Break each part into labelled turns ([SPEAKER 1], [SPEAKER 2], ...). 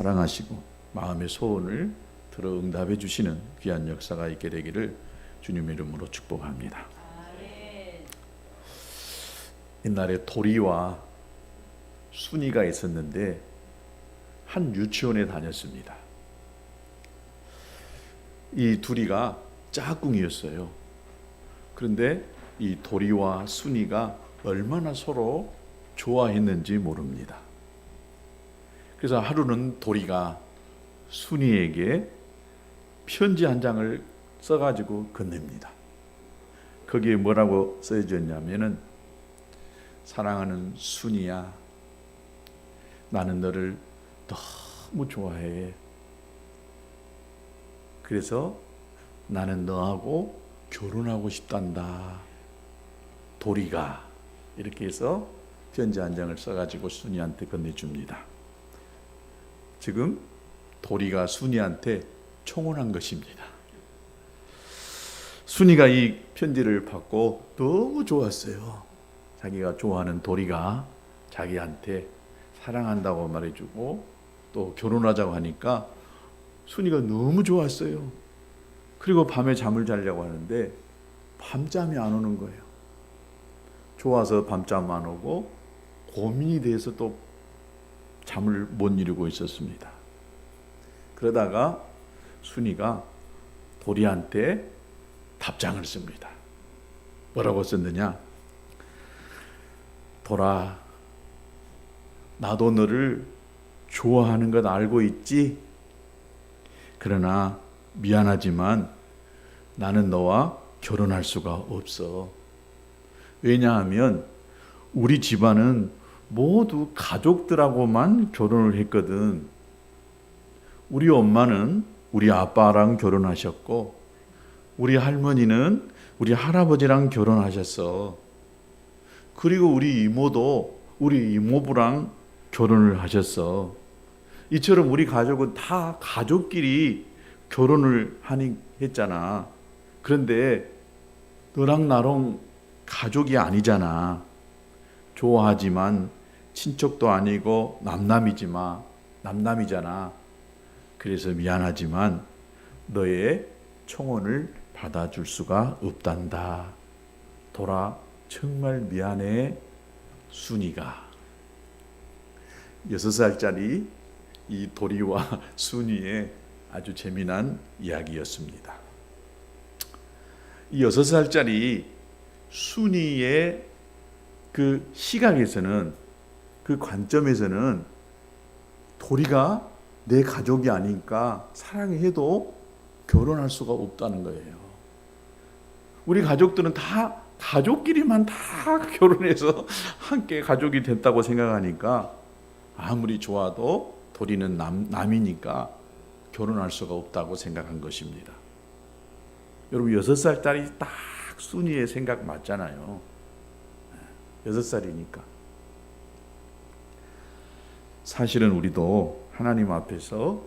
[SPEAKER 1] 사랑하시고 마음의 소원을 들어 응답해 주시는 귀한 역사가 있게 되기를 주님의 이름으로 축복합니다. 옛날에 도리와 순이가 있었는데 한 유치원에 다녔습니다. 이 둘이가 짝꿍이었어요. 그런데 이 도리와 순이가 얼마나 서로 좋아했는지 모릅니다. 그래서 하루는 도리가 순이에게 편지 한 장을 써가지고 건넵니다. 거기에 뭐라고 써있냐면은, 사랑하는 순이야, 나는 너를 너무 좋아해. 그래서 나는 너하고 결혼하고 싶단다. 도리가 이렇게 해서 편지 한 장을 써가지고 순이한테 건네줍니다. 지금 도리가 순이한테 청혼한 것입니다. 순이가 이 편지를 받고 너무 좋았어요. 자기가 좋아하는 도리가 자기한테 사랑한다고 말해주고 또 결혼하자고 하니까 순이가 너무 좋았어요. 그리고 밤에 잠을 자려고 하는데 밤잠이 안 오는 거예요. 좋아서 밤잠 안 오고 고민이 돼서 또 잠을 못 이루고 있었습니다. 그러다가 순이가 도리한테 답장을 씁니다. 뭐라고 썼느냐? 도라, 나도 너를 좋아하는 것 알고 있지? 그러나 미안하지만 나는 너와 결혼할 수가 없어. 왜냐하면 우리 집안은 모두 가족들하고만 결혼을 했거든. 우리 엄마는 우리 아빠랑 결혼하셨고, 우리 할머니는 우리 할아버지랑 결혼하셨어. 그리고 우리 이모도 우리 이모부랑 결혼을 하셨어. 이처럼 우리 가족은 다 가족끼리 결혼을 했잖아. 그런데 너랑 나랑 가족이 아니잖아. 좋아하지만 친척도 아니고 남남이잖아. 그래서 미안하지만 너의 청혼을 받아줄 수가 없단다. 도라, 정말 미안해. 순이가 6살짜리 이 도리와 순이의 아주 재미난 이야기였습니다. 이 6살짜리 순이의 그 시각에서는, 그 관점에서는 도리가 내 가족이 아니니까 사랑해도 결혼할 수가 없다는 거예요. 우리 가족들은 다 가족끼리만 다 결혼해서 함께 가족이 됐다고 생각하니까 아무리 좋아도 도리는 남이니까 결혼할 수가 없다고 생각한 것입니다. 여러분, 6살짜리 딱 순이의 생각 맞잖아요. 6살이니까. 사실은 우리도 하나님 앞에서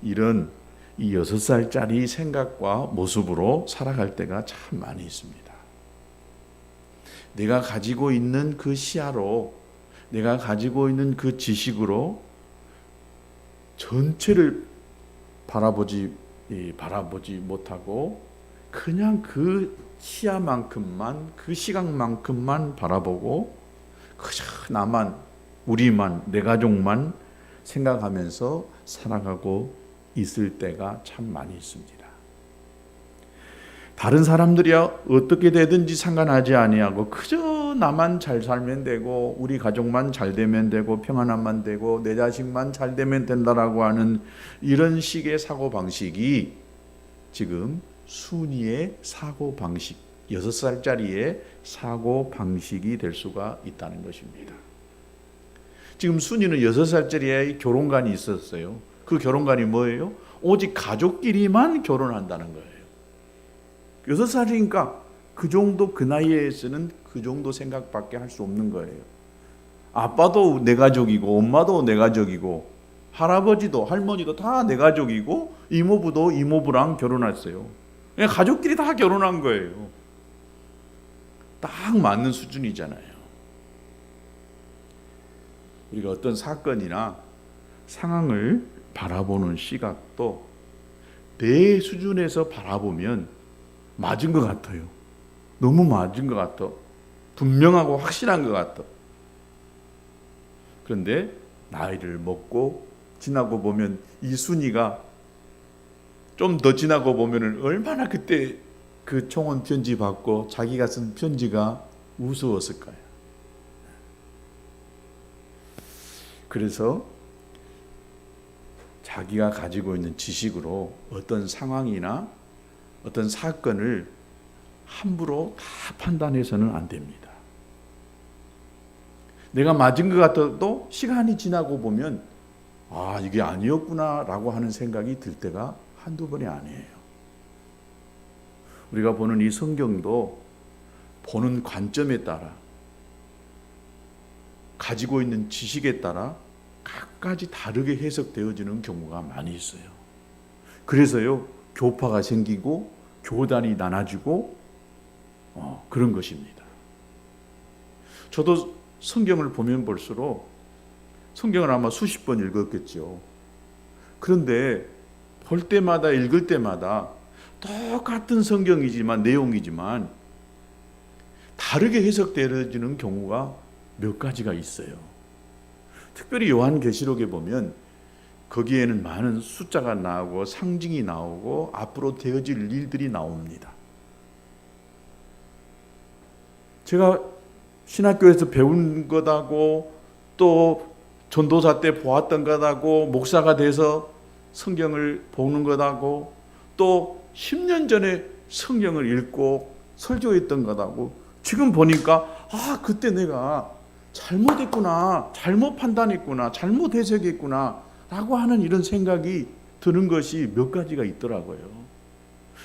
[SPEAKER 1] 이런 이 6살짜리 생각과 모습으로 살아갈 때가 참 많이 있습니다. 내가 가지고 있는 그 시야로, 내가 가지고 있는 그 지식으로 전체를 바라보지 못하고 그냥 그 시야만큼만, 그 시각만큼만 바라보고 그저 나만, 우리만, 내 가족만 생각하면서 살아가고 있을 때가 참 많이 있습니다. 다른 사람들이야 어떻게 되든지 상관하지 아니하고 그저 나만 잘 살면 되고 우리 가족만 잘 되면 되고 평안함만 되고 내 자식만 잘 되면 된다라고 하는 이런 식의 사고방식이 지금 순이의 사고방식, 6살짜리의 사고방식이 될 수가 있다는 것입니다. 지금 순이는 6살짜리의 결혼관이 있었어요. 그 결혼관이 뭐예요? 오직 가족끼리만 결혼한다는 거예요. 6살이니까 그 정도, 그 나이에서는 그 정도 생각밖에 할 수 없는 거예요. 아빠도 내 가족이고 엄마도 내 가족이고 할아버지도 할머니도 다 내 가족이고 이모부도 이모부랑 결혼했어요. 그냥 가족끼리 다 결혼한 거예요. 딱 맞는 수준이잖아요. 우리가 어떤 사건이나 상황을 바라보는 시각도 내 수준에서 바라보면 맞은 것 같아요. 너무 맞은 것 같아. 분명하고 확실한 것 같아. 그런데 나이를 먹고 지나고 보면 이 순위가 좀 더 지나고 보면 얼마나 그때 그 총원 편지 받고 자기가 쓴 편지가 우스웠을까요? 그래서 자기가 가지고 있는 지식으로 어떤 상황이나 어떤 사건을 함부로 다 판단해서는 안 됩니다. 내가 맞은 것 같아도 시간이 지나고 보면 아, 이게 아니었구나 라고 하는 생각이 들 때가 한두 번이 아니에요. 우리가 보는 이 성경도 보는 관점에 따라 가지고 있는 지식에 따라 각가지 다르게 해석되어지는 경우가 많이 있어요. 그래서요, 교파가 생기고 교단이 나눠지고 그런 것입니다. 저도 성경을 보면 볼수록 성경을 아마 수십 번 읽었겠죠. 그런데 볼 때마다 읽을 때마다 똑같은 성경이지만 내용이지만 다르게 해석되어지는 경우가 몇 가지가 있어요. 특별히 요한계시록에 보면 거기에는 많은 숫자가 나오고 상징이 나오고 앞으로 되어질 일들이 나옵니다. 제가 신학교에서 배운 것하고 또 전도사 때 보았던 것하고 목사가 돼서 성경을 보는 것하고 또 10년 전에 성경을 읽고 설교했던 것하고 지금 보니까 아, 그때 내가 잘못했구나, 잘못 판단했구나, 잘못 해석했구나 라고 하는 이런 생각이 드는 것이 몇 가지가 있더라고요.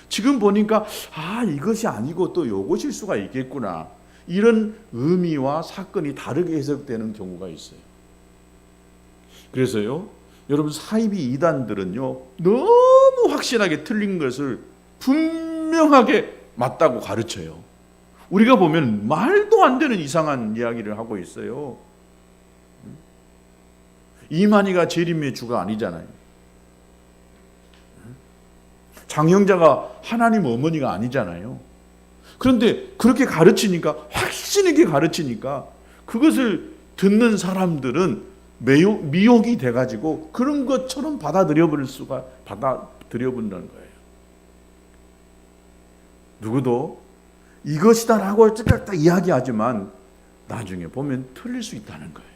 [SPEAKER 1] 지금 보니까 아, 이것이 아니고 또 요것일 수가 있겠구나, 이런 의미와 사건이 다르게 해석되는 경우가 있어요. 그래서요, 여러분, 사이비 이단들은요 너무 확실하게 틀린 것을 분명하게 맞다고 가르쳐요. 우리가 보면 말도 안 되는 이상한 이야기를 하고 있어요. 이만희가 재림의 주가 아니잖아요. 장영자가 하나님 어머니가 아니잖아요. 그런데 그렇게 가르치니까, 확신있게 가르치니까 그것을 듣는 사람들은 미혹이 돼가지고 그런 것처럼 받아들여버린다는 거예요. 누구도 이것이다라고 딱 이야기하지만 나중에 보면 틀릴 수 있다는 거예요.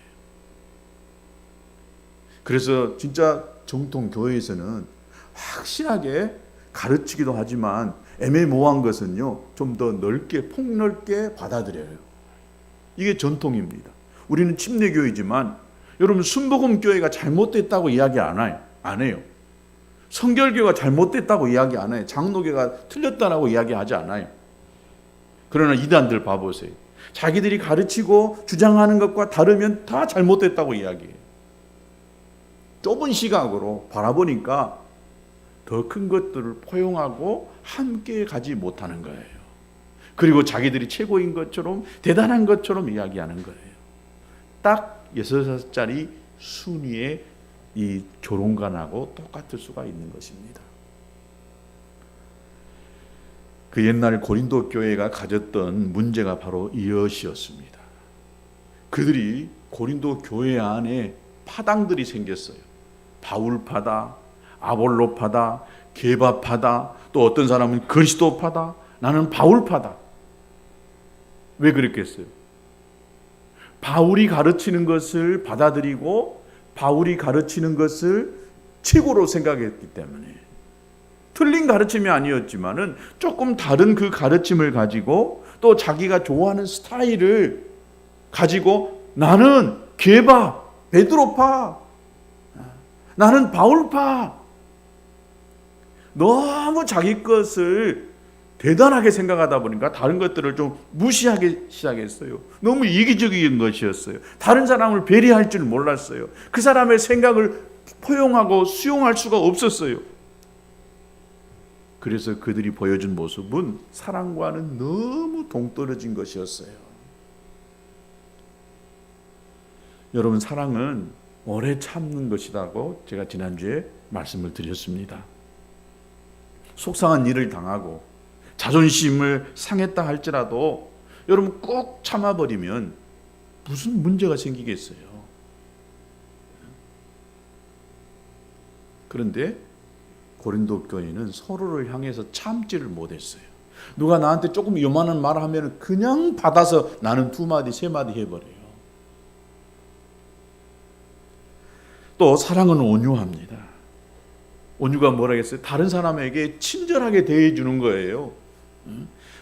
[SPEAKER 1] 그래서 진짜 정통 교회에서는 확실하게 가르치기도 하지만 애매모호한 것은요 좀 더 넓게, 폭넓게 받아들여요. 이게 전통입니다. 우리는 침례교회지만 여러분, 순복음교회가 잘못됐다고 이야기 안 해요. 성결교회가 잘못됐다고 이야기 안 해요. 장로교가 틀렸다라고 이야기하지 않아요. 그러나 이단들 봐보세요. 자기들이 가르치고 주장하는 것과 다르면 다 잘못됐다고 이야기해요. 좁은 시각으로 바라보니까 더 큰 것들을 포용하고 함께 가지 못하는 거예요. 그리고 자기들이 최고인 것처럼, 대단한 것처럼 이야기하는 거예요. 딱 6살짜리 순위의 이 조롱관하고 똑같을 수가 있는 것입니다. 그 옛날 고린도 교회가 가졌던 문제가 바로 이것이었습니다. 그들이 고린도 교회 안에 파당들이 생겼어요. 바울파다, 아볼로파다, 게바파다, 또 어떤 사람은 그리스도파다, 나는 바울파다. 왜 그랬겠어요? 바울이 가르치는 것을 받아들이고 바울이 가르치는 것을 최고로 생각했기 때문에, 틀린 가르침이 아니었지만은 조금 다른 그 가르침을 가지고 또 자기가 좋아하는 스타일을 가지고 나는 게바, 베드로파, 나는 바울파, 너무 자기 것을 대단하게 생각하다 보니까 다른 것들을 좀 무시하기 시작했어요. 너무 이기적인 것이었어요. 다른 사람을 배려할 줄 몰랐어요. 그 사람의 생각을 포용하고 수용할 수가 없었어요. 그래서 그들이 보여준 모습은 사랑과는 너무 동떨어진 것이었어요. 여러분, 사랑은 오래 참는 것이라고 제가 지난주에 말씀을 드렸습니다. 속상한 일을 당하고 자존심을 상했다 할지라도 여러분 꼭 참아버리면 무슨 문제가 생기겠어요. 그런데 고린도 교회는 서로를 향해서 참지를 못했어요. 누가 나한테 조금 요만한 말 하면 그냥 받아서 나는 2마디 3마디 해버려요. 또 사랑은 온유합니다. 온유가 뭐라겠어요? 다른 사람에게 친절하게 대해주는 거예요.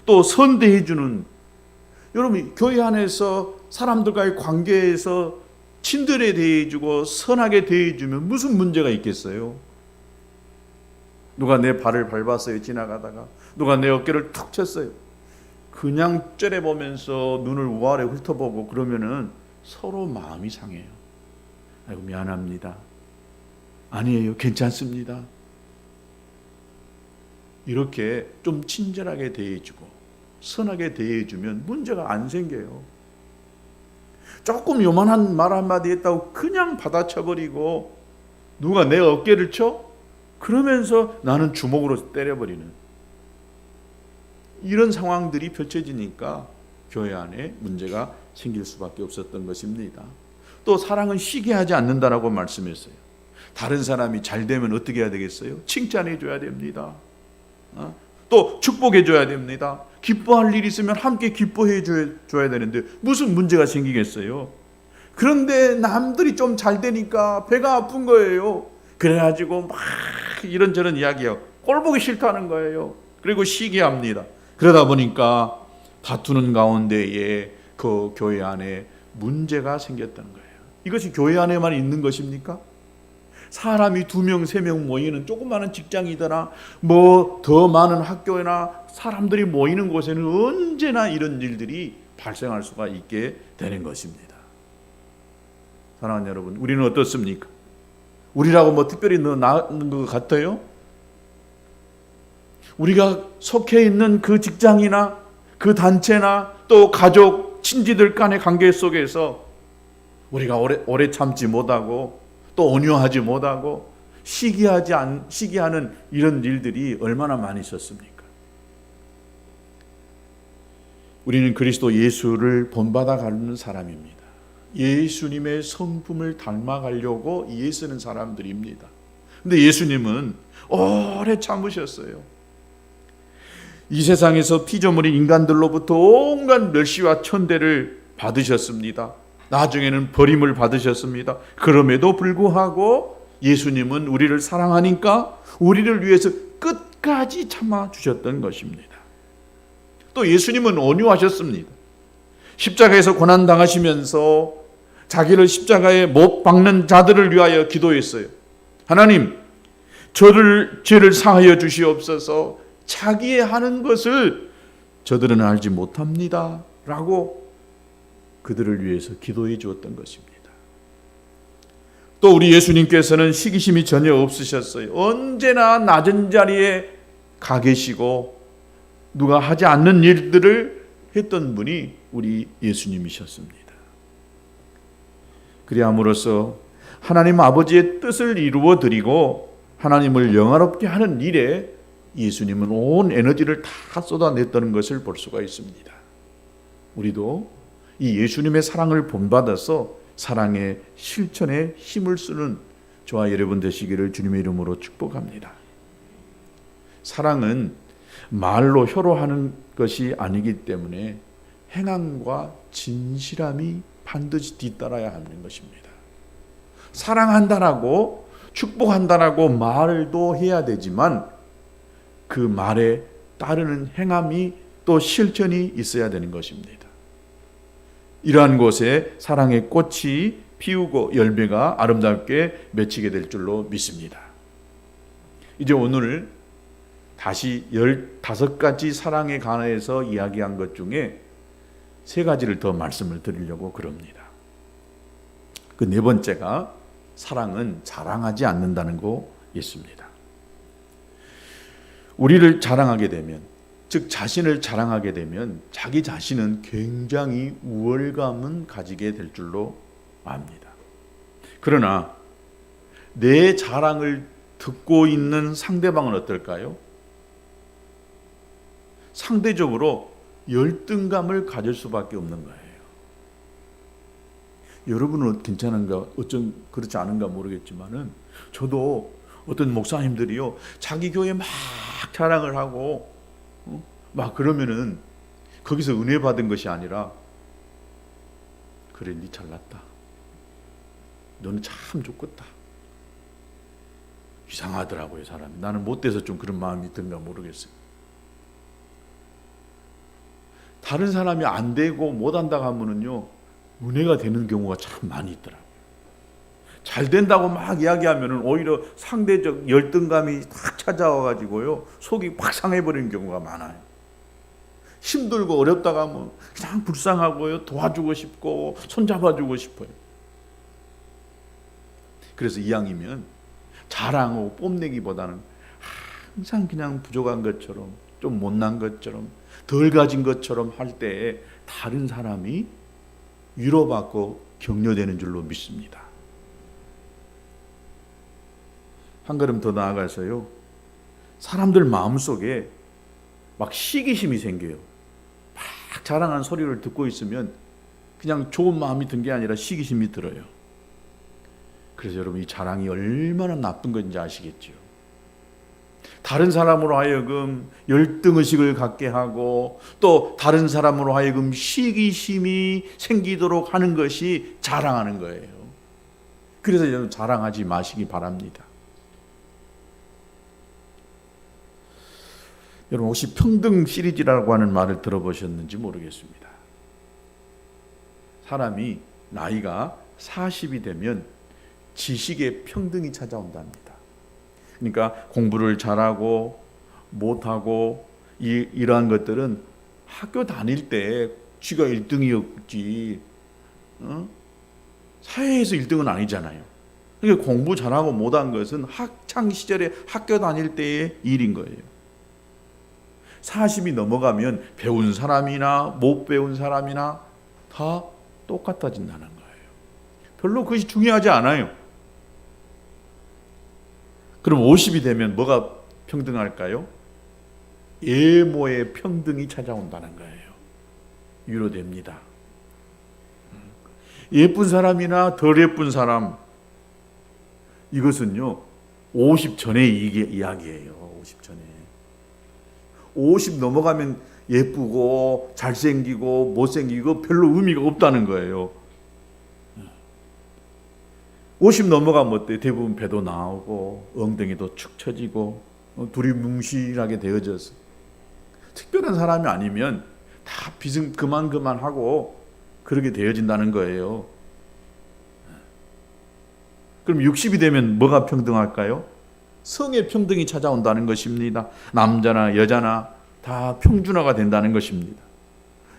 [SPEAKER 1] 또 선대해주는, 여러분 교회 안에서 사람들과의 관계에서 친절에 대해주고 선하게 대해주면 무슨 문제가 있겠어요? 누가 내 발을 밟았어요, 지나가다가. 누가 내 어깨를 툭 쳤어요. 그냥 째려보면서 눈을 우아래 훑어보고 그러면은 서로 마음이 상해요. 아이고 미안합니다. 아니에요, 괜찮습니다. 이렇게 좀 친절하게 대해주고 선하게 대해주면 문제가 안 생겨요. 조금 요만한 말 한마디 했다고 그냥 받아쳐버리고 누가 내 어깨를 쳐? 그러면서 나는 주먹으로 때려버리는 이런 상황들이 펼쳐지니까 교회 안에 문제가 생길 수밖에 없었던 것입니다. 또 사랑은 쉬게 하지 않는다라고 말씀했어요. 다른 사람이 잘 되면 어떻게 해야 되겠어요? 칭찬해 줘야 됩니다. 또 축복해 줘야 됩니다. 기뻐할 일이 있으면 함께 기뻐해 줘야 되는데 무슨 문제가 생기겠어요? 그런데 남들이 좀 잘 되니까 배가 아픈 거예요. 그래가지고 막 이런저런 이야기하고 꼴 보기 싫다는 거예요. 그리고 쉬게 합니다. 그러다 보니까 다투는 가운데에 그 교회 안에 문제가 생겼다는 거예요. 이것이 교회 안에만 있는 것입니까? 사람이 2명, 3명 모이는 조그마한 직장이더나 뭐 더 많은 학교나 사람들이 모이는 곳에는 언제나 이런 일들이 발생할 수가 있게 되는 것입니다. 사랑하는 여러분, 우리는 어떻습니까? 우리라고 뭐 특별히 더 나은 것 같아요? 우리가 속해 있는 그 직장이나 그 단체나 또 가족, 친지들 간의 관계 속에서 우리가 오래 참지 못하고 또 온유하지 못하고 시기하는 이런 일들이 얼마나 많이 있었습니까? 우리는 그리스도 예수를 본받아 가는 사람입니다. 예수님의 성품을 닮아가려고 애쓰는 사람들입니다. 근데 예수님은 오래 참으셨어요. 이 세상에서 피조물인 인간들로부터 온갖 멸시와 천대를 받으셨습니다. 나중에는 버림을 받으셨습니다. 그럼에도 불구하고 예수님은 우리를 사랑하니까 우리를 위해서 끝까지 참아주셨던 것입니다. 또 예수님은 온유하셨습니다. 십자가에서 고난당하시면서 자기를 십자가에 못 박는 자들을 위하여 기도했어요. 하나님, 저를 죄를 사하여 주시옵소서. 자기의 하는 것을 저들은 알지 못합니다 라고 그들을 위해서 기도해 주었던 것입니다. 또 우리 예수님께서는 시기심이 전혀 없으셨어요. 언제나 낮은 자리에 가 계시고 누가 하지 않는 일들을 했던 분이 우리 예수님이셨습니다. 그리함으로써 하나님 아버지의 뜻을 이루어 드리고 하나님을 영화롭게 하는 일에 예수님은 온 에너지를 다 쏟아냈다는 것을 볼 수가 있습니다. 우리도 이 예수님의 사랑을 본받아서 사랑의 실천에 힘을 쓰는 저와 여러분 되시기를 주님의 이름으로 축복합니다. 사랑은 말로 혀로 하는 것이 아니기 때문에 행함과 진실함이 반드시 뒤따라야 하는 것입니다. 사랑한다라고 축복한다라고 말도 해야 되지만 그 말에 따르는 행함이 또 실천이 있어야 되는 것입니다. 이러한 곳에 사랑의 꽃이 피우고 열매가 아름답게 맺히게 될 줄로 믿습니다. 이제 오늘 다시 15가지 사랑에 관해서 이야기한 것 중에 3가지를 더 말씀을 드리려고 그럽니다. 그 4번째가 사랑은 자랑하지 않는다는 거였습니다. 우리를 자랑하게 되면, 즉 자신을 자랑하게 되면 자기 자신은 굉장히 우월감은 가지게 될 줄로 압니다. 그러나 내 자랑을 듣고 있는 상대방은 어떨까요? 상대적으로 열등감을 가질 수밖에 없는 거예요. 여러분은 괜찮은가, 어쩜 그렇지 않은가 모르겠지만은 저도 어떤 목사님들이요, 자기 교회 막 자랑을 하고 막 그러면은 거기서 은혜 받은 것이 아니라, 그래 니 잘났다, 너는 참 좋겠다, 이상하더라고요 사람이. 나는 못돼서 좀 그런 마음이 든가 모르겠어요. 다른 사람이 안 되고 못한다고 하면은요, 은혜가 되는 경우가 참 많이 있더라고요. 잘 된다고 막 이야기하면은 오히려 상대적 열등감이 딱 찾아와가지고요, 속이 팍 상해버리는 경우가 많아요. 힘들고 어렵다고 하면 그냥 불쌍하고요, 도와주고 싶고 손잡아주고 싶어요. 그래서 이왕이면 자랑하고 뽐내기보다는 항상 그냥 부족한 것처럼, 좀 못난 것처럼, 덜 가진 것처럼 할 때에 다른 사람이 위로받고 격려되는 줄로 믿습니다. 한 걸음 더 나아가서요, 사람들 마음속에 막 시기심이 생겨요. 막 자랑하는 소리를 듣고 있으면 그냥 좋은 마음이 든 게 아니라 시기심이 들어요. 그래서 여러분, 이 자랑이 얼마나 나쁜 건지 아시겠죠? 다른 사람으로 하여금 열등의식을 갖게 하고, 또 다른 사람으로 하여금 시기심이 생기도록 하는 것이 자랑하는 거예요. 그래서 여러분, 자랑하지 마시기 바랍니다. 여러분, 혹시 평등 시리즈라고 하는 말을 들어보셨는지 모르겠습니다. 사람이 나이가 40이 되면 지식의 평등이 찾아온답니다. 그러니까 공부를 잘하고 못하고 이러한 것들은 학교 다닐 때 쥐가 1등이었지, 사회에서 1등은 아니잖아요. 그러니까 공부 잘하고 못한 것은 학창 시절에 학교 다닐 때의 일인 거예요. 40이 넘어가면 배운 사람이나 못 배운 사람이나 다 똑같아진다는 거예요. 별로 그것이 중요하지 않아요. 그럼 50이 되면 뭐가 평등할까요? 예모의 평등이 찾아온다는 거예요. 위로됩니다. 예쁜 사람이나 덜 예쁜 사람, 이것은요 50 전의 이야기예요. 50 전에. 50 넘어가면 예쁘고 잘생기고 못생기고 별로 의미가 없다는 거예요. 50 넘어가면 어때요? 대부분 배도 나오고 엉덩이도 축 처지고 두리뭉실하게 되어져서 특별한 사람이 아니면 다 빚은 그만하고 그렇게 되어진다는 거예요. 그럼 60이 되면 뭐가 평등할까요? 성의 평등이 찾아온다는 것입니다. 남자나 여자나 다 평준화가 된다는 것입니다.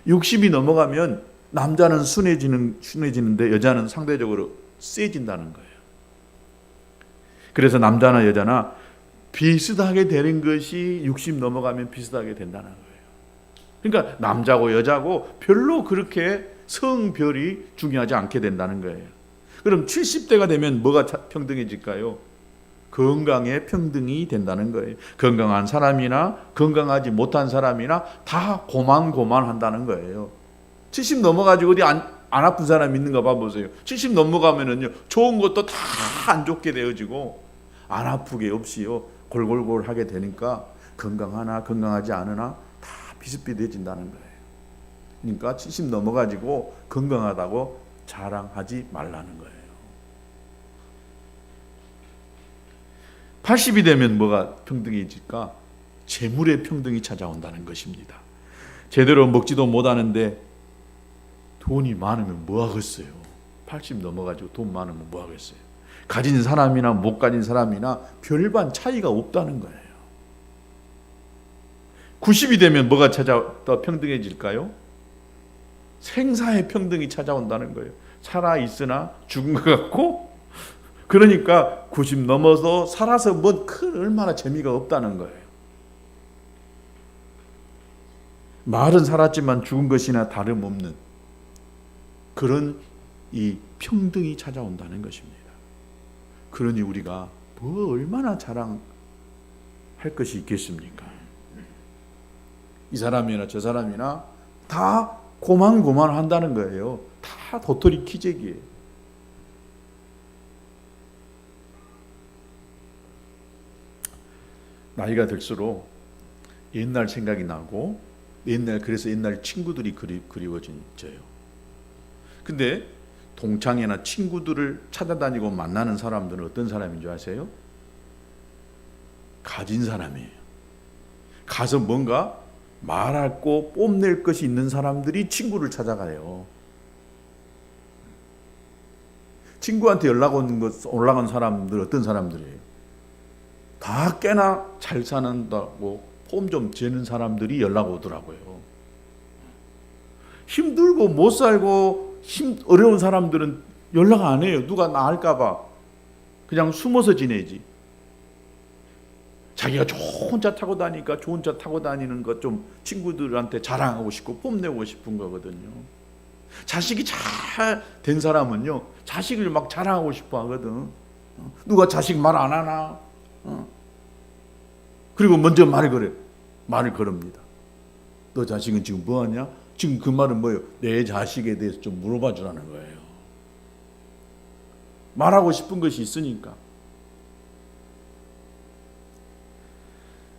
[SPEAKER 1] 60이 넘어가면 남자는 순해지는데 여자는 상대적으로 세진다는 거예요. 그래서 남자나 여자나 비슷하게 되는 것이 60 넘어가면 비슷하게 된다는 거예요. 그러니까 남자고 여자고 별로 그렇게 성별이 중요하지 않게 된다는 거예요. 그럼 70대가 되면 뭐가 평등해질까요? 건강의 평등이 된다는 거예요. 건강한 사람이나 건강하지 못한 사람이나 다 고만고만한다는 거예요. 70 넘어가지고 어디 안 아픈 사람 있는가 봐보세요. 70 넘어가면은요, 좋은 것도 다 안 좋게 되어지고 안 아프게 없이요 골골골 하게 되니까 건강하나 건강하지 않으나 다 비슷비슷해진다는 거예요. 그러니까 70 넘어가지고 건강하다고 자랑하지 말라는 거예요. 80이 되면 뭐가 평등해질까? 재물의 평등이 찾아온다는 것입니다. 제대로 먹지도 못하는데 돈이 많으면 뭐 하겠어요? 80 넘어가지고 돈 많으면 뭐 하겠어요? 가진 사람이나 못 가진 사람이나 별반 차이가 없다는 거예요. 90이 되면 뭐가 더 평등해질까요? 생사의 평등이 찾아온다는 거예요. 살아있으나 죽은 것 같고, 그러니까 90 넘어서 살아서 뭐 얼마나 재미가 없다는 거예요. 말은 살았지만 죽은 것이나 다름없는 그런 이 평등이 찾아온다는 것입니다. 그러니 우리가 뭐 얼마나 자랑할 것이 있겠습니까? 이 사람이나 저 사람이나 다 고만고만 한다는 거예요. 다 도토리 키재기예요. 나이가 들수록 옛날 생각이 나고 그래서 옛날 친구들이 그리워져요. 근데 동창회나 친구들을 찾아다니고 만나는 사람들은 어떤 사람인 줄 아세요? 가진 사람이에요. 가서 뭔가 말하고 뽐낼 것이 있는 사람들이 친구를 찾아가요. 친구한테 올라간 사람들 어떤 사람들이에요? 다 꽤나 잘 사는다고 폼 좀 재는 사람들이 연락 오더라고요. 힘들고 못 살고 어려운 사람들은 연락 안 해요. 누가 나 할까봐 그냥 숨어서 지내지. 자기가 좋은 차 타고 다니니까 좋은 차 타고 다니는 것 좀 친구들한테 자랑하고 싶고 뽐내고 싶은 거거든요. 자식이 잘 된 사람은요, 자식을 막 자랑하고 싶어 하거든. 누가 자식 말 안 하나? 그리고 먼저 말을 걸읍니다. 너 자식은 지금 뭐 하냐? 지금 그 말은 뭐예요? 내 자식에 대해서 좀 물어봐 주라는 거예요. 말하고 싶은 것이 있으니까.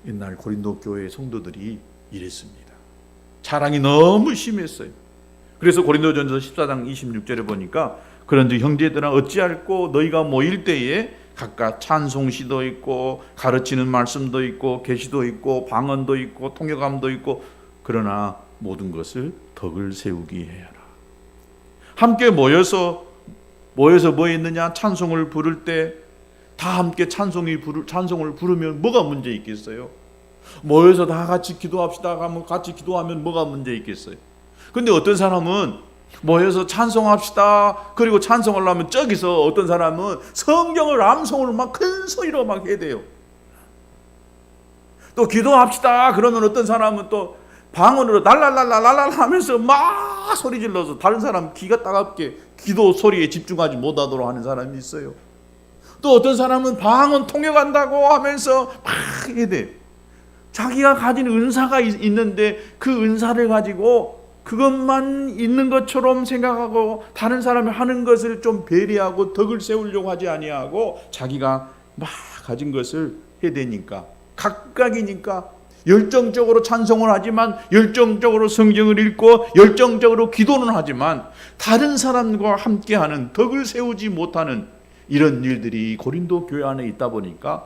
[SPEAKER 1] 옛날 고린도 교회 성도들이 이랬습니다. 자랑이 너무 심했어요. 그래서 고린도전서 14장 26절에 보니까 그런즉 형제들아 어찌할꼬 너희가 모일 때에 각각 찬송시도 있고 가르치는 말씀도 있고 계시도 있고 방언도 있고 통역함도 있고 그러나 모든 것을 덕을 세우기 해야라. 함께 모여서 뭐 했느냐? 찬송을 부를 때 다 함께 찬송을 부르면 뭐가 문제 있겠어요? 모여서 다 같이 기도합시다 하면 같이 기도하면 뭐가 문제 있겠어요? 근데 어떤 사람은 모여서 찬송합시다. 그리고 찬송을 하면 저기서 어떤 사람은 성경을 암송을 막 큰 소리로 막 해야 돼요. 또 기도합시다. 그러면 어떤 사람은 또 방언으로 랄랄랄랄랄 하면서 막 소리 질러서 다른 사람 귀가 따갑게 기도 소리에 집중하지 못하도록 하는 사람이 있어요. 또 어떤 사람은 방언 통역한다고 하면서 막 해야 돼요. 자기가 가진 은사가 있는데 그 은사를 가지고 그것만 있는 것처럼 생각하고 다른 사람이 하는 것을 좀 배려하고 덕을 세우려고 하지 아니하고 자기가 막 가진 것을 해야 되니까 각각이니까 열정적으로 찬송을 하지만 열정적으로 성경을 읽고 열정적으로 기도는 하지만 다른 사람과 함께하는 덕을 세우지 못하는 이런 일들이 고린도 교회 안에 있다 보니까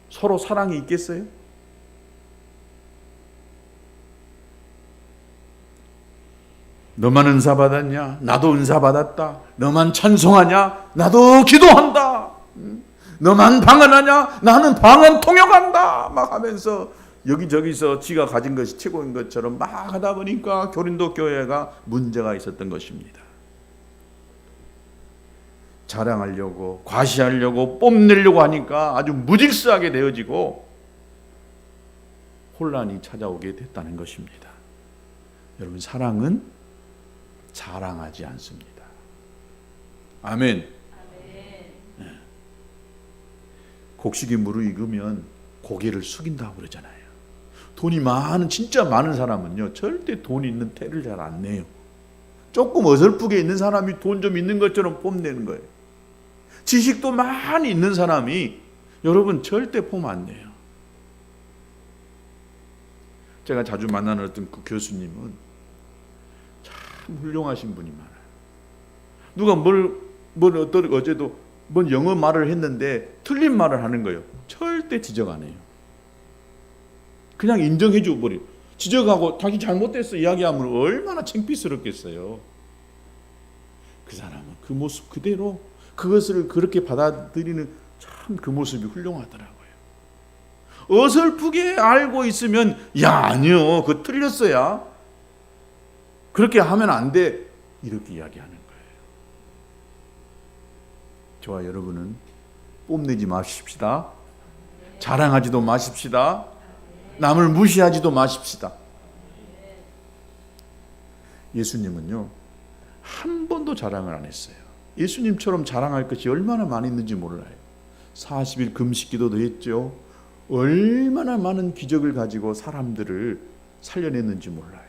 [SPEAKER 1] 서로 사랑이 있겠어요? 너만 은사 받았냐? 나도 은사 받았다. 너만 찬송하냐? 나도 기도한다. 너만 방언하냐? 나는 방언 통역한다. 막 하면서 여기저기서 지가 가진 것이 최고인 것처럼 막 하다 보니까 고린도 교회가 문제가 있었던 것입니다. 자랑하려고 과시하려고 뽐내려고 하니까 아주 무질서하게 되어지고 혼란이 찾아오게 됐다는 것입니다. 여러분, 사랑은 자랑하지 않습니다. 아멘. 네. 곡식이 무르익으면 고개를 숙인다고 그러잖아요. 돈이 진짜 많은 사람은요, 절대 돈 있는 태를 잘 안 내요. 조금 어설프게 있는 사람이 돈 좀 있는 것처럼 뽐내는 거예요. 지식도 많이 있는 사람이 여러분 절대 폼 안 내요. 제가 자주 만나는 어떤 그 교수님은 참 훌륭하신 분이 많아요. 누가 어제도 뭔 영어 말을 했는데 틀린 말을 하는 거예요. 절대 지적 안 해요. 그냥 인정해 줘 버려요. 지적하고 자기 잘못됐어 이야기하면 얼마나 창피스럽겠어요. 그 사람은 그 모습 그대로 그것을 그렇게 받아들이는 참 그 모습이 훌륭하더라고요. 어설프게 알고 있으면 아니요 그거 틀렸어야 그렇게 하면 안 돼 이렇게 이야기하는 거예요. 저와 여러분은 뽐내지 마십시다. 자랑하지도 마십시다. 남을 무시하지도 마십시다. 예수님은요 한 번도 자랑을 안 했어요. 예수님처럼 자랑할 것이 얼마나 많이 있는지 몰라요. 40일 금식 기도도 했죠. 얼마나 많은 기적을 가지고 사람들을 살려냈는지 몰라요.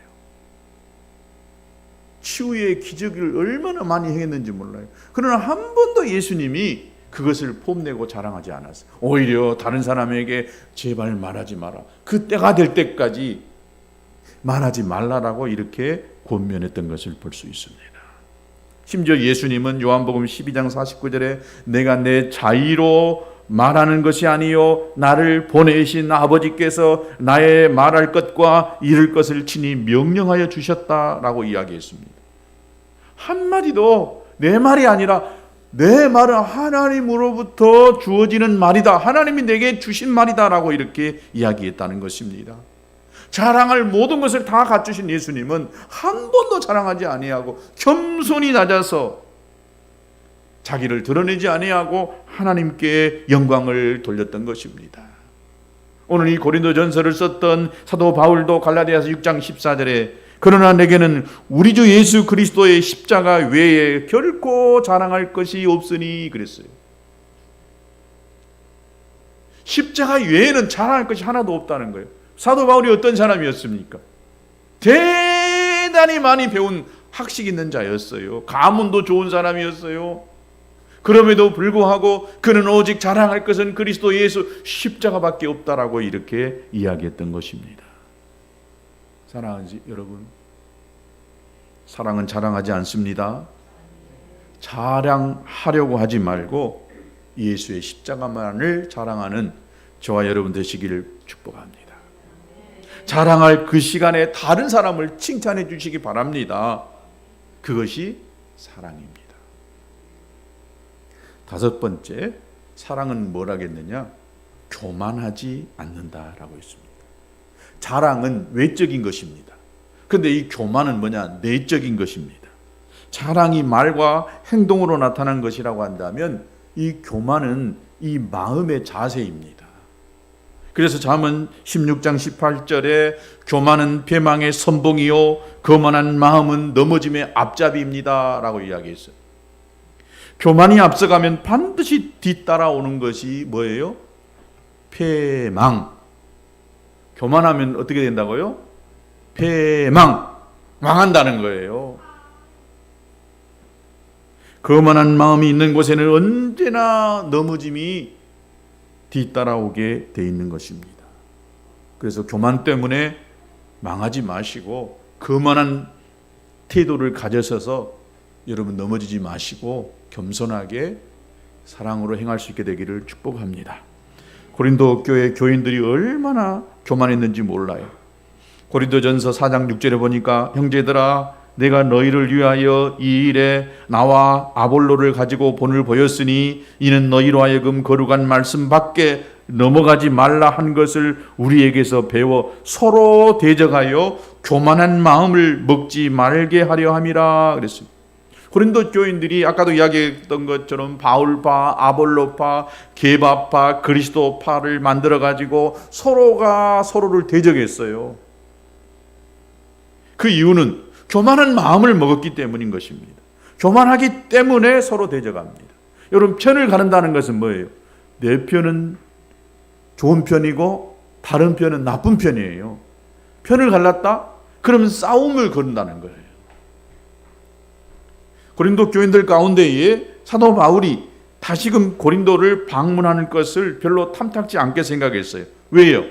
[SPEAKER 1] 치유의 기적을 얼마나 많이 행했는지 몰라요. 그러나 한 번도 예수님이 그것을 뽐내고 자랑하지 않았어요. 오히려 다른 사람에게 제발 말하지 마라. 그 때가 될 때까지 말하지 말라라고 이렇게 권면했던 것을 볼 수 있습니다. 심지어 예수님은 요한복음 12장 49절에 내가 내 자의로 말하는 것이 아니요 나를 보내신 아버지께서 나의 말할 것과 이룰 것을 친히 명령하여 주셨다라고 이야기했습니다. 한마디도 내 말이 아니라 내 말은 하나님으로부터 주어지는 말이다. 하나님이 내게 주신 말이다라고 이렇게 이야기했다는 것입니다. 자랑할 모든 것을 다 갖추신 예수님은 한 번도 자랑하지 아니하고 겸손히 낮아서 자기를 드러내지 아니하고 하나님께 영광을 돌렸던 것입니다. 오늘 이 고린도전서를 썼던 사도 바울도 갈라디아서 6장 14절에 그러나 내게는 우리 주 예수 그리스도의 십자가 외에 결코 자랑할 것이 없으니 그랬어요. 십자가 외에는 자랑할 것이 하나도 없다는 거예요. 사도 바울이 어떤 사람이었습니까? 대단히 많이 배운 학식 있는 자였어요. 가문도 좋은 사람이었어요. 그럼에도 불구하고 그는 오직 자랑할 것은 그리스도 예수 십자가밖에 없다라고 이렇게 이야기했던 것입니다. 사랑하는 여러분, 사랑은 자랑하지 않습니다. 자랑하려고 하지 말고 예수의 십자가만을 자랑하는 저와 여러분 되시기를 축복합니다. 자랑할 그 시간에 다른 사람을 칭찬해 주시기 바랍니다. 그것이 사랑입니다. 다섯 번째, 사랑은 뭐라겠느냐? 교만하지 않는다라고 했습니다. 자랑은 외적인 것입니다. 그런데 이 교만은 뭐냐? 내적인 것입니다. 자랑이 말과 행동으로 나타난 것이라고 한다면 이 교만은 이 마음의 자세입니다. 그래서 잠언 16장 18절에 교만은 패망의 선봉이요 거만한 마음은 넘어짐의 앞잡이입니다 라고 이야기했어요. 교만이 앞서가면 반드시 뒤따라오는 것이 뭐예요? 패망. 교만하면 어떻게 된다고요? 패망. 망한다는 거예요. 거만한 마음이 있는 곳에는 언제나 넘어짐이 뒤따라오게 돼 있는 것입니다. 그래서 교만 때문에 망하지 마시고 거만한 태도를 가져서서 여러분 넘어지지 마시고 겸손하게 사랑으로 행할 수 있게 되기를 축복합니다. 고린도 교회 교인들이 얼마나 교만했는지 몰라요. 고린도전서 4장 6절에 보니까 형제들아 내가 너희를 위하여 이 일에 나와 아볼로를 가지고 본을 보였으니 이는 너희로 하여금 거룩한 말씀 밖에 넘어가지 말라 한 것을 우리에게서 배워 서로 대적하여 교만한 마음을 먹지 말게 하려 함이라 그랬습니다. 고린도 교인들이 아까도 이야기했던 것처럼 바울파, 아볼로파, 게바파, 그리스도파를 만들어 가지고 서로가 서로를 대적했어요. 그 이유는 교만한 마음을 먹었기 때문인 것입니다. 교만하기 때문에 서로 대적합니다. 여러분, 편을 가른다는 것은 뭐예요? 내 편은 좋은 편이고 다른 편은 나쁜 편이에요. 편을 갈랐다? 그러면 싸움을 거른다는 거예요. 고린도 교인들 가운데에 사도 바울이 다시금 고린도를 방문하는 것을 별로 탐탁지 않게 생각했어요. 왜요?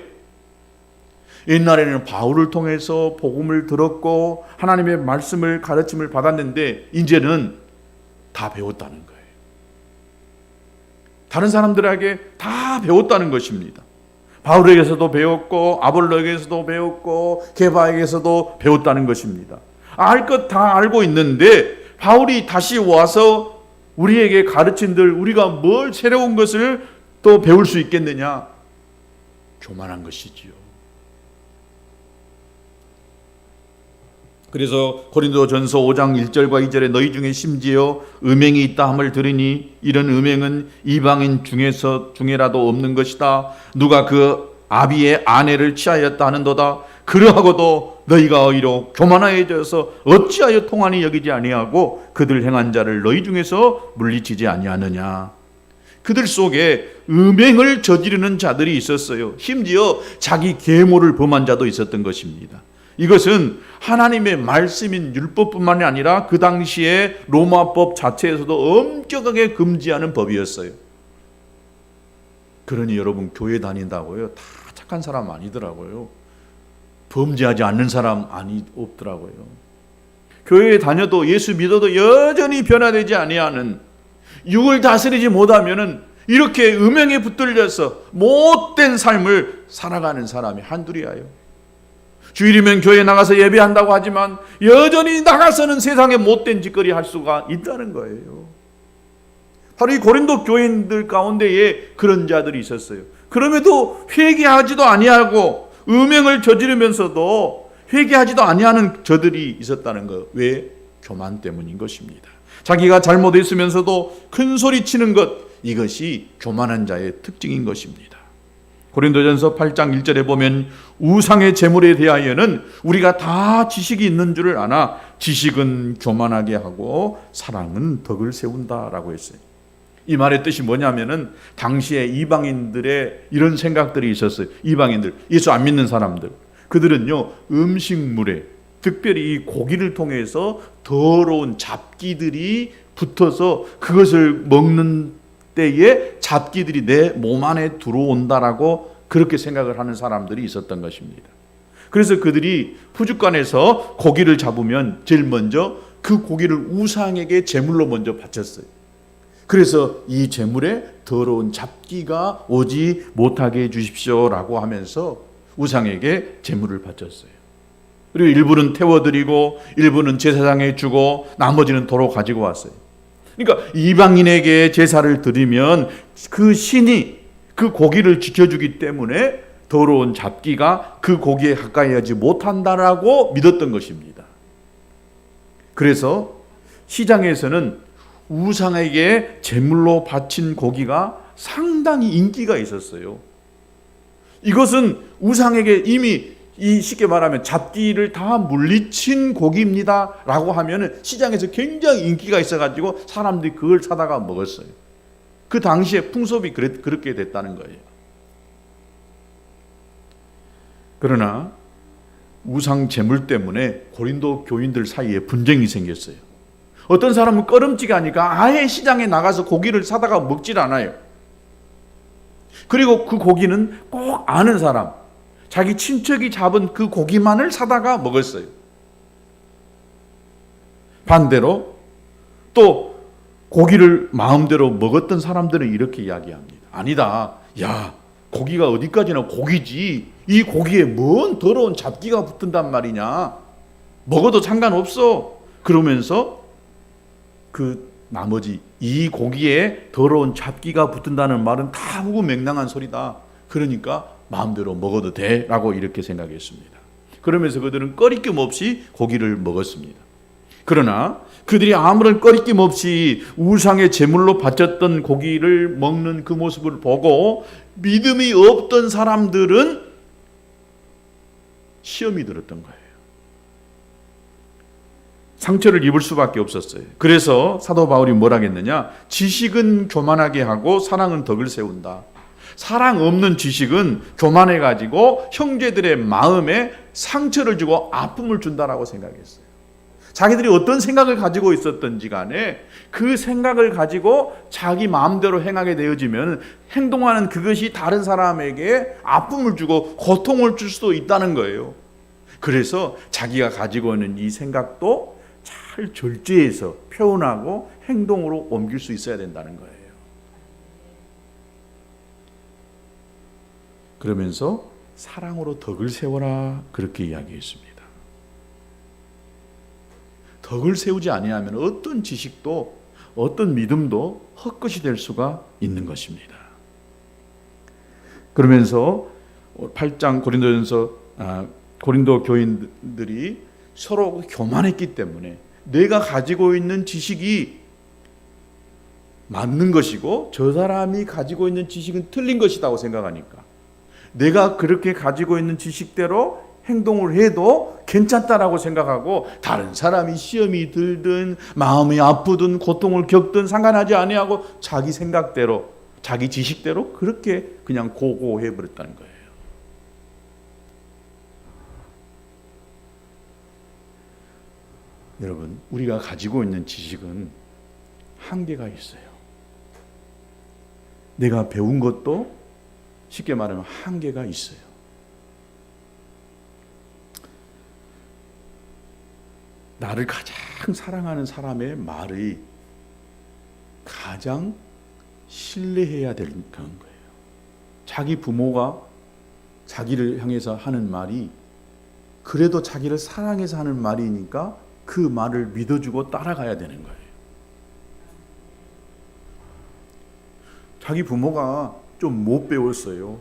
[SPEAKER 1] 옛날에는 바울을 통해서 복음을 들었고 하나님의 말씀을 가르침을 받았는데 이제는 다 배웠다는 거예요. 다른 사람들에게 다 배웠다는 것입니다. 바울에게서도 배웠고 아볼로에게서도 배웠고 게바에게서도 배웠다는 것입니다. 알 것 다 알고 있는데 바울이 다시 와서 우리에게 가르친들 우리가 뭘 새로운 것을 또 배울 수 있겠느냐? 교만한 것이지요. 그래서 고린도전서 5장 1절과 2절에 너희 중에 심지어 음행이 있다 함을 들으니 이런 음행은 이방인 중에라도 없는 것이다. 누가 그 아비의 아내를 취하였다 하는도다. 그러하고도 너희가 의로 교만하여져서 어찌하여 통한이 여기지 아니하고 그들 행한 자를 너희 중에서 물리치지 아니하느냐. 그들 속에 음행을 저지르는 자들이 있었어요. 심지어 자기 계모를 범한 자도 있었던 것입니다. 이것은 하나님의 말씀인 율법뿐만이 아니라 그 당시에 로마법 자체에서도 엄격하게 금지하는 법이었어요. 그러니 여러분, 교회 다닌다고요, 다 착한 사람 아니더라고요. 범죄하지 않는 사람 없더라고요. 교회에 다녀도 예수 믿어도 여전히 변화되지 아니하는, 육을 다스리지 못하면은 이렇게 음행에 붙들려서 못된 삶을 살아가는 사람이 한둘이야요. 주일이면 교회에 나가서 예배한다고 하지만 여전히 나가서는 세상에 못된 짓거리 할 수가 있다는 거예요. 바로 이 고린도 교인들 가운데에 그런 자들이 있었어요. 그럼에도 회개하지도 아니하고 음행을 저지르면서도 회개하지도 아니하는 저들이 있었다는 거. 왜? 교만 때문인 것입니다. 자기가 잘못했으면서도 큰 소리 치는 것, 이것이 교만한 자의 특징인 것입니다. 고린도전서 8장 1절에 보면 우상의 제물에 대하여는 우리가 다 지식이 있는 줄을 아나 지식은 교만하게 하고 사랑은 덕을 세운다라고 했어요. 이 말의 뜻이 뭐냐면은 당시에 이방인들의 이런 생각들이 있었어요. 이방인들, 예수 안 믿는 사람들, 그들은요 음식물에, 특별히 이 고기를 통해서 더러운 잡기들이 붙어서 그것을 먹는 때에 잡기들이 내 몸 안에 들어온다라고 그렇게 생각을 하는 사람들이 있었던 것입니다. 그래서 그들이 푸주간에서 고기를 잡으면 제일 먼저 그 고기를 우상에게 제물로 먼저 바쳤어요. 그래서 이 제물에 더러운 잡기가 오지 못하게 해주십시오라고 하면서 우상에게 제물을 바쳤어요. 그리고 일부는 태워드리고 일부는 제사장에 주고 나머지는 도로 가지고 왔어요. 그러니까 이방인에게 제사를 드리면 그 신이 그 고기를 지켜주기 때문에 더러운 잡기가 그 고기에 가까이 하지 못한다라고 믿었던 것입니다. 그래서 시장에서는 우상에게 제물로 바친 고기가 상당히 인기가 있었어요. 이것은 우상에게 이미 쉽게 말하면 잡기를 다 물리친 고기입니다 라고 하면 시장에서 굉장히 인기가 있어가지고 사람들이 그걸 사다가 먹었어요. 그 당시에 풍습이 그렇게 됐다는 거예요. 그러나 우상 제물 때문에 고린도 교인들 사이에 분쟁이 생겼어요. 어떤 사람은 꺼름직하니까 아예 시장에 나가서 고기를 사다가 먹질 않아요. 그리고 그 고기는 꼭 아는 사람, 자기 친척이 잡은 그 고기만을 사다가 먹었어요. 반대로 또 고기를 마음대로 먹었던 사람들은 이렇게 이야기합니다. 아니다. 야, 고기가 어디까지나 고기지. 이 고기에 뭔 더러운 잡기가 붙은단 말이냐. 먹어도 상관없어. 그러면서 그 나머지 이 고기에 더러운 잡기가 붙는다는 말은 다 무구맹랑한 소리다. 그러니까 마음대로 먹어도 돼 라고 이렇게 생각했습니다. 그러면서 그들은 꺼리낌 없이 고기를 먹었습니다. 그러나 그들이 아무런 꺼리낌 없이 우상의 제물로 바쳤던 고기를 먹는 그 모습을 보고 믿음이 없던 사람들은 시험이 들었던 거예요. 상처를 입을 수밖에 없었어요. 그래서 사도 바울이 뭐라 했느냐? 지식은 교만하게 하고 사랑은 덕을 세운다. 사랑 없는 지식은 교만해가지고 형제들의 마음에 상처를 주고 아픔을 준다라고 생각했어요. 자기들이 어떤 생각을 가지고 있었던지 간에 그 생각을 가지고 자기 마음대로 행하게 되어지면 행동하는 그것이 다른 사람에게 아픔을 주고 고통을 줄 수도 있다는 거예요. 그래서 자기가 가지고 있는 이 생각도 잘 절제해서 표현하고 행동으로 옮길 수 있어야 된다는 거예요. 그러면서 사랑으로 덕을 세워라 그렇게 이야기했습니다. 덕을 세우지 아니하면 어떤 지식도 어떤 믿음도 헛것이 될 수가 있는 것입니다. 그러면서 8장 고린도 교인들이 서로 교만했기 때문에 내가 가지고 있는 지식이 맞는 것이고 저 사람이 가지고 있는 지식은 틀린 것이라고 생각하니까 내가 그렇게 가지고 있는 지식대로 행동을 해도 괜찮다라고 생각하고 다른 사람이 시험이 들든 마음이 아프든 고통을 겪든 상관하지 아니하고 자기 생각대로 자기 지식대로 그렇게 그냥 고고해 버렸다는 거예요. 여러분, 우리가 가지고 있는 지식은 한계가 있어요. 내가 배운 것도 쉽게 말하면 한계가 있어요. 나를 가장 사랑하는 사람의 말이 가장 신뢰해야 되는 거예요. 자기 부모가 자기를 향해서 하는 말이 그래도 자기를 사랑해서 하는 말이니까 그 말을 믿어주고 따라가야 되는 거예요. 자기 부모가 좀 못 배웠어요.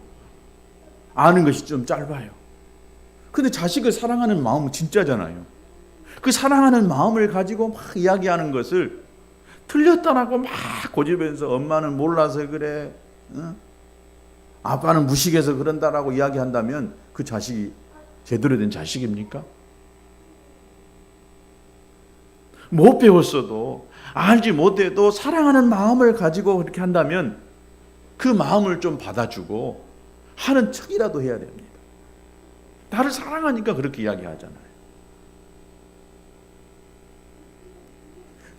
[SPEAKER 1] 아는 것이 좀 짧아요. 근데 자식을 사랑하는 마음은 진짜잖아요. 그 사랑하는 마음을 가지고 막 이야기하는 것을 틀렸다라고 막 고집해서 엄마는 몰라서 그래, 아빠는 무식해서 그런다라고 이야기한다면 그 자식이 제대로 된 자식입니까? 못 배웠어도 알지 못해도 사랑하는 마음을 가지고 그렇게 한다면 그 마음을 좀 받아주고 하는 척이라도 해야 됩니다. 나를 사랑하니까 그렇게 이야기하잖아요.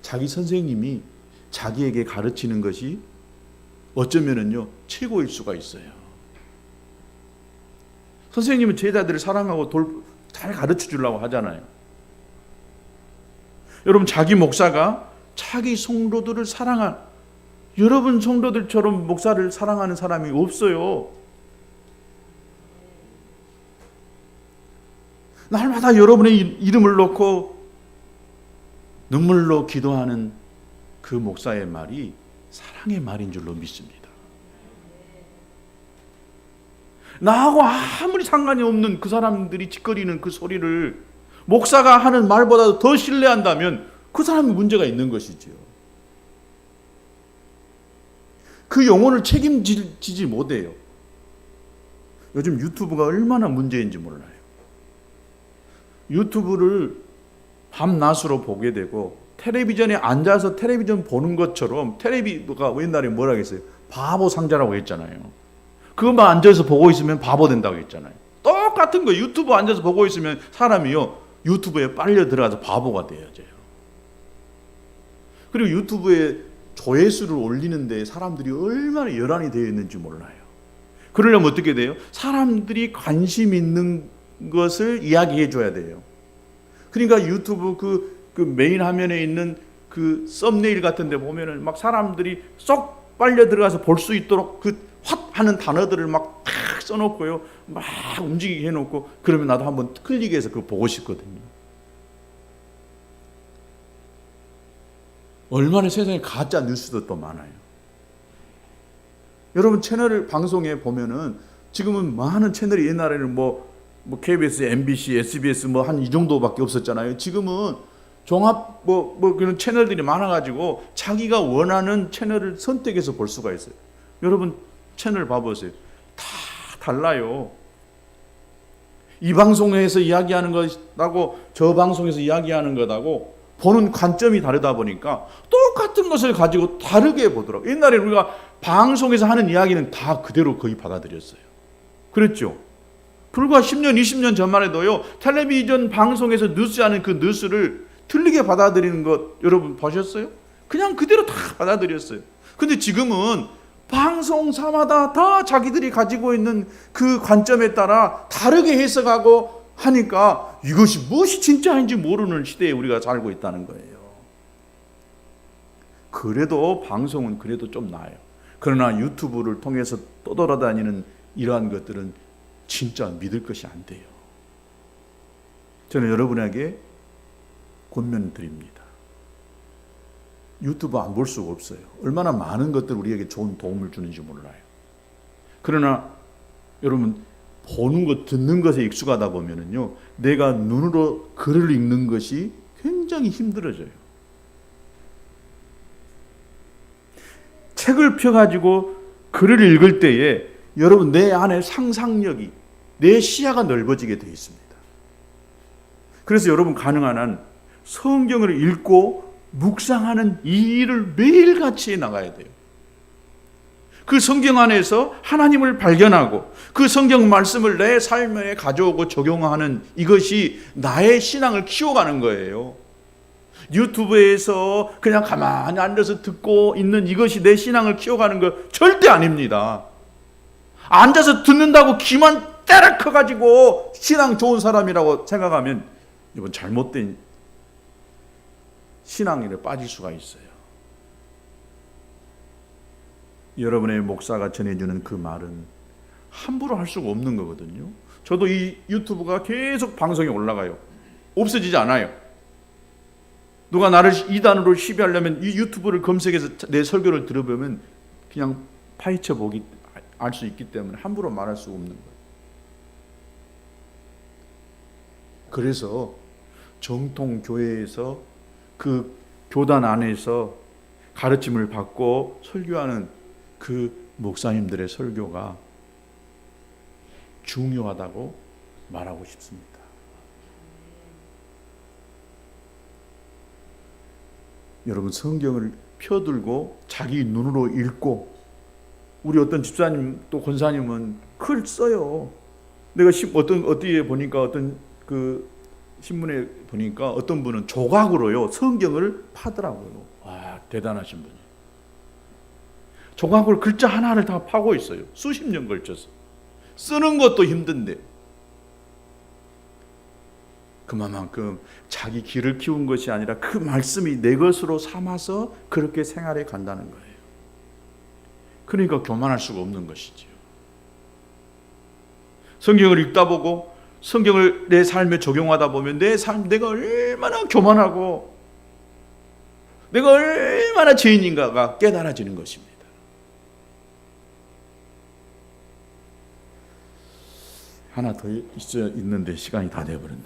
[SPEAKER 1] 자기 선생님이 자기에게 가르치는 것이 어쩌면은요 최고일 수가 있어요. 선생님은 제자들을 사랑하고 잘 가르쳐 주려고 하잖아요. 여러분, 자기 목사가 자기 성도들을 여러분 성도들처럼 목사를 사랑하는 사람이 없어요. 날마다 여러분의 이름을 놓고 눈물로 기도하는 그 목사의 말이 사랑의 말인 줄로 믿습니다. 나하고 아무리 상관이 없는 그 사람들이 짓거리는 그 소리를 목사가 하는 말보다도 더 신뢰한다면 그 사람이 문제가 있는 것이지요. 그 영혼을 책임지지 못해요. 요즘 유튜브가 얼마나 문제인지 몰라요. 유튜브를 밤낮으로 보게 되고 텔레비전에 앉아서 텔레비전 보는 것처럼, 텔레비가 옛날에 뭐라고 했어요? 바보 상자라고 했잖아요. 그것만 앉아서 보고 있으면 바보 된다고 했잖아요. 똑같은 거, 유튜브 앉아서 보고 있으면 사람이요 유튜브에 빨려 들어가서 바보가 되어져요. 그리고 유튜브에 조회수를 올리는데 사람들이 얼마나 열안이 되어 있는지 몰라요. 그러려면 어떻게 돼요? 사람들이 관심 있는 것을 이야기해 줘야 돼요. 그러니까 유튜브 그 메인 화면에 있는 그 썸네일 같은 데 보면은 막 사람들이 쏙 빨려 들어가서 볼 수 있도록 그 핫 하는 단어들을 막 탁 써놓고요. 막 움직이게 해놓고, 그러면 나도 한번 클릭해서 그거 보고 싶거든요. 얼마나 세상에 가짜 뉴스도 또 많아요. 여러분 채널을 방송에 보면은 지금은 많은 채널이, 옛날에는 뭐 KBS, MBC, SBS 뭐 한 이 정도밖에 없었잖아요. 지금은 종합 그런 채널들이 많아가지고 자기가 원하는 채널을 선택해서 볼 수가 있어요. 여러분 채널 봐보세요. 다 달라요. 이 방송에서 이야기하는 것하고 저 방송에서 이야기하는 것하고 보는 관점이 다르다 보니까 똑같은 것을 가지고 다르게 보더라고요. 옛날에 우리가 방송에서 하는 이야기는 다 그대로 거의 받아들였어요. 그랬죠? 불과 10년, 20년 전만 해도요, 텔레비전 방송에서 뉴스하는 그 뉴스를 틀리게 받아들이는 것 여러분 보셨어요? 그냥 그대로 다 받아들였어요. 근데 지금은 방송사마다 다 자기들이 가지고 있는 그 관점에 따라 다르게 해석하고 하니까 이것이 무엇이 진짜인지 모르는 시대에 우리가 살고 있다는 거예요. 그래도 방송은 그래도 좀 나아요. 그러나 유튜브를 통해서 떠돌아다니는 이러한 것들은 진짜 믿을 것이 안 돼요. 저는 여러분에게 권면드립니다. 유튜브 안 볼 수가 없어요. 얼마나 많은 것들 우리에게 좋은 도움을 주는지 몰라요. 그러나 여러분 보는 것, 듣는 것에 익숙하다 보면은요, 내가 눈으로 글을 읽는 것이 굉장히 힘들어져요. 책을 펴가지고 글을 읽을 때에 여러분 내 안에 상상력이, 내 시야가 넓어지게 되어 있습니다. 그래서 여러분 가능한 한 성경을 읽고 묵상하는 이 일을 매일같이 나가야 돼요. 그 성경 안에서 하나님을 발견하고 그 성경 말씀을 내 삶에 가져오고 적용하는 이것이 나의 신앙을 키워가는 거예요. 유튜브에서 그냥 가만히 앉아서 듣고 있는 이것이 내 신앙을 키워가는 거 절대 아닙니다. 앉아서 듣는다고 귀만 때려 커가지고 신앙 좋은 사람이라고 생각하면 이건 잘못된 신앙에 빠질 수가 있어요. 여러분의 목사가 전해주는 그 말은 함부로 할 수가 없는 거거든요. 저도 이 유튜브가 계속 방송에 올라가요. 없어지지 않아요. 누가 나를 이단으로 시비하려면 이 유튜브를 검색해서 내 설교를 들어보면 그냥 파헤쳐 보기 알 수 있기 때문에 함부로 말할 수 없는 거예요. 그래서 정통 교회에서 그 교단 안에서 가르침을 받고 설교하는 그 목사님들의 설교가 중요하다고 말하고 싶습니다. 여러분, 성경을 펴들고 자기 눈으로 읽고, 우리 어떤 집사님 또 권사님은 글 써요. 내가 어디에 보니까 어떤 그 신문에 보니까 어떤 분은 조각으로요 성경을 파더라고요. 와, 대단하신 분이. 조각으로 글자 하나를 다 파고 있어요. 수십 년 걸쳐서. 쓰는 것도 힘든데. 그만큼 자기 길을 키운 것이 아니라 그 말씀이 내 것으로 삼아서 그렇게 생활해 간다는 거예요. 그러니까 교만할 수가 없는 것이지요. 성경을 읽다 보고 성경을 내 삶에 적용하다 보면 내 삶, 내가 얼마나 교만하고 내가 얼마나 죄인인가가 깨달아지는 것입니다. 하나 더 있는데 시간이 다 돼버렸네.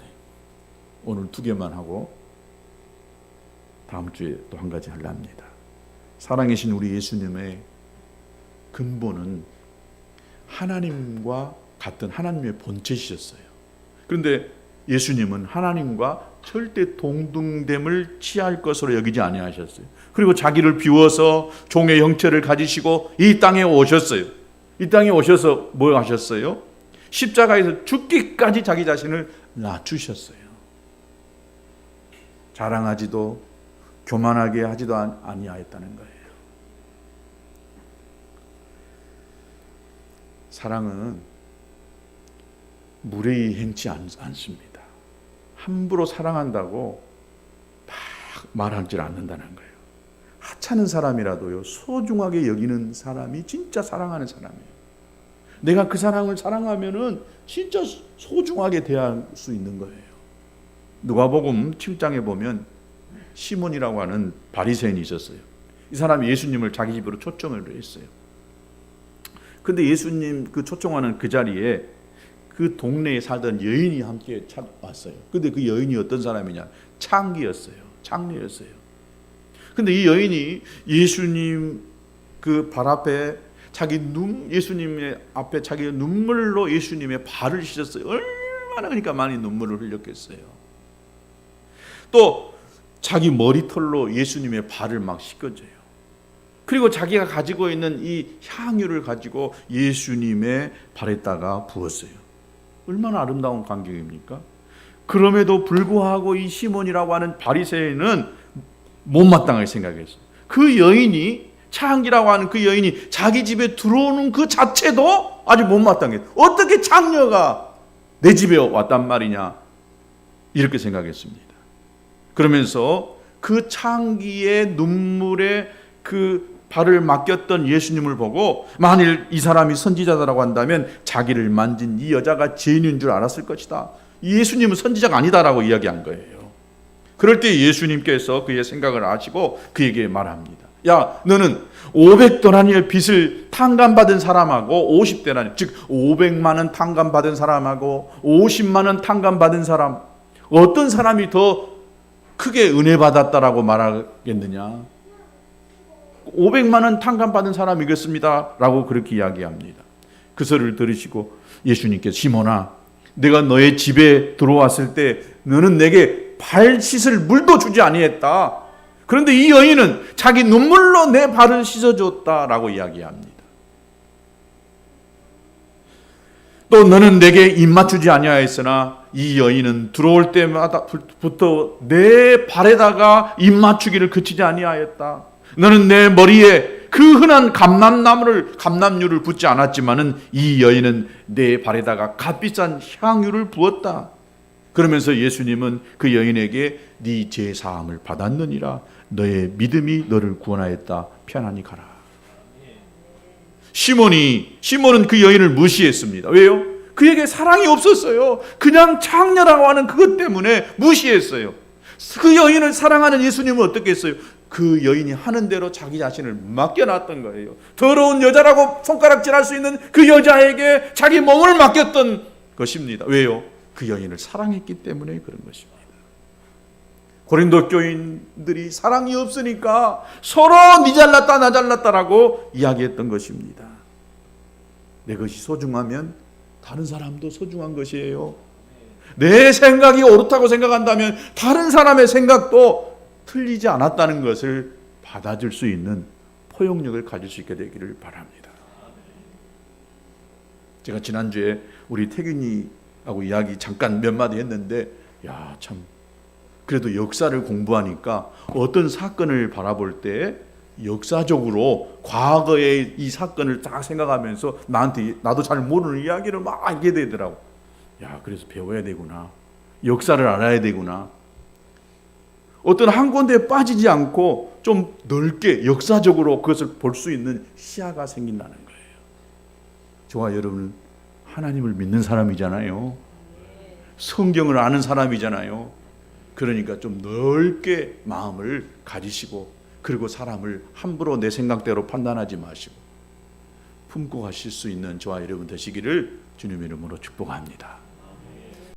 [SPEAKER 1] 오늘 2개만 하고 다음 주에 또 한 가지 하려 합니다. 사랑이신 우리 예수님의 근본은 하나님과 같은 하나님의 본체시셨어요. 그런데 예수님은 하나님과 절대 동등됨을 취할 것으로 여기지 아니하셨어요. 그리고 자기를 비워서 종의 형체를 가지시고 이 땅에 오셨어요. 이 땅에 오셔서 뭐 하셨어요? 십자가에서 죽기까지 자기 자신을 낮추셨어요. 자랑하지도 교만하게 하지도 아니하였다는 거예요. 사랑은 무례히 행치 않습니다. 함부로 사랑한다고 막 말하지 않는다는 거예요. 하찮은 사람이라도요 소중하게 여기는 사람이 진짜 사랑하는 사람이에요. 내가 그 사람을 사랑하면은 진짜 소중하게 대할 수 있는 거예요. 누가복음 7장에 보면 시몬이라고 하는 바리새인이 있었어요. 이 사람이 예수님을 자기 집으로 초청을 했어요. 근데 예수님 그 초청하는 그 자리에 그 동네에 살던 여인이 함께 찾아왔어요. 근데 그 여인이 어떤 사람이냐? 창기였어요. 창녀였어요. 근데 이 여인이 예수님 그 발 앞에 예수님의 앞에 자기 눈물로 예수님의 발을 씻었어요. 얼마나 그러니까 많이 눈물을 흘렸겠어요. 또 자기 머리털로 예수님의 발을 막 씻겨줘요. 그리고 자기가 가지고 있는 이 향유를 가지고 예수님의 발에다가 부었어요. 얼마나 아름다운 광경입니까? 그럼에도 불구하고 이 시몬이라고 하는 바리새인은 못마땅하게 생각했어요. 그 여인이, 창기라고 하는 그 여인이 자기 집에 들어오는 그 자체도 아주 못마땅해. 어떻게 창녀가 내 집에 왔단 말이냐, 이렇게 생각했습니다. 그러면서 그 창기의 눈물에 그 발을 맡겼던 예수님을 보고 만일 이 사람이 선지자다라고 한다면 자기를 만진 이 여자가 죄인인 줄 알았을 것이다. 예수님은 선지자가 아니다라고 이야기한 거예요. 그럴 때 예수님께서 그의 생각을 아시고 그에게 말합니다. 야, 너는 500데나리의 빚을 탕감받은 사람하고 50데나리, 즉 500만 원 탕감받은 사람하고 50만 원 탕감받은 사람, 어떤 사람이 더 크게 은혜 받았다라고 말하겠느냐? 500만 원 탕감받은 사람이겠습니다 라고 그렇게 이야기합니다. 그 소리를 들으시고 예수님께서 시몬아, 내가 너의 집에 들어왔을 때 너는 내게 발 씻을 물도 주지 아니했다. 그런데 이 여인은 자기 눈물로 내 발을 씻어줬다라고 이야기합니다. 또 너는 내게 입맞추지 아니하였으나 이 여인은 들어올 때마다부터 내 발에다가 입맞추기를 그치지 아니하였다. 너는 내 머리에 그 흔한 감람유를 붓지 않았지만은 이 여인은 내 발에다가 값비싼 향유를 부었다. 그러면서 예수님은 그 여인에게 네 죄 사함을 받았느니라. 너의 믿음이 너를 구원하였다. 편안히 가라. 시몬은 그 여인을 무시했습니다. 왜요? 그에게 사랑이 없었어요. 그냥 창녀라고 하는 그것 때문에 무시했어요. 그 여인을 사랑하는 예수님은 어떻게 했어요? 그 여인이 하는 대로 자기 자신을 맡겨놨던 거예요. 더러운 여자라고 손가락질할 수 있는 그 여자에게 자기 몸을 맡겼던 것입니다. 왜요? 그 여인을 사랑했기 때문에 그런 것입니다. 고린도 교인들이 사랑이 없으니까 서로 니 잘났다 나 잘났다라고 이야기했던 것입니다. 내 것이 소중하면 다른 사람도 소중한 것이에요. 내 생각이 옳다고 생각한다면 다른 사람의 생각도 틀리지 않았다는 것을 받아줄 수 있는 포용력을 가질 수 있게 되기를 바랍니다. 제가 지난주에 우리 태균이하고 이야기 잠깐 몇 마디 했는데 참 그래도 역사를 공부하니까 어떤 사건을 바라볼 때 역사적으로 과거의 이 사건을 딱 생각하면서 나도 잘 모르는 이야기를 막 알게 되더라고. 그래서 배워야 되구나. 역사를 알아야 되구나. 어떤 한 군데에 빠지지 않고 좀 넓게 역사적으로 그것을 볼 수 있는 시야가 생긴다는 거예요. 저와 여러분은 하나님을 믿는 사람이잖아요. 성경을 아는 사람이잖아요. 그러니까 좀 넓게 마음을 가지시고 그리고 사람을 함부로 내 생각대로 판단하지 마시고 품고 가실 수 있는 저와 여러분 되시기를 주님의 이름으로 축복합니다.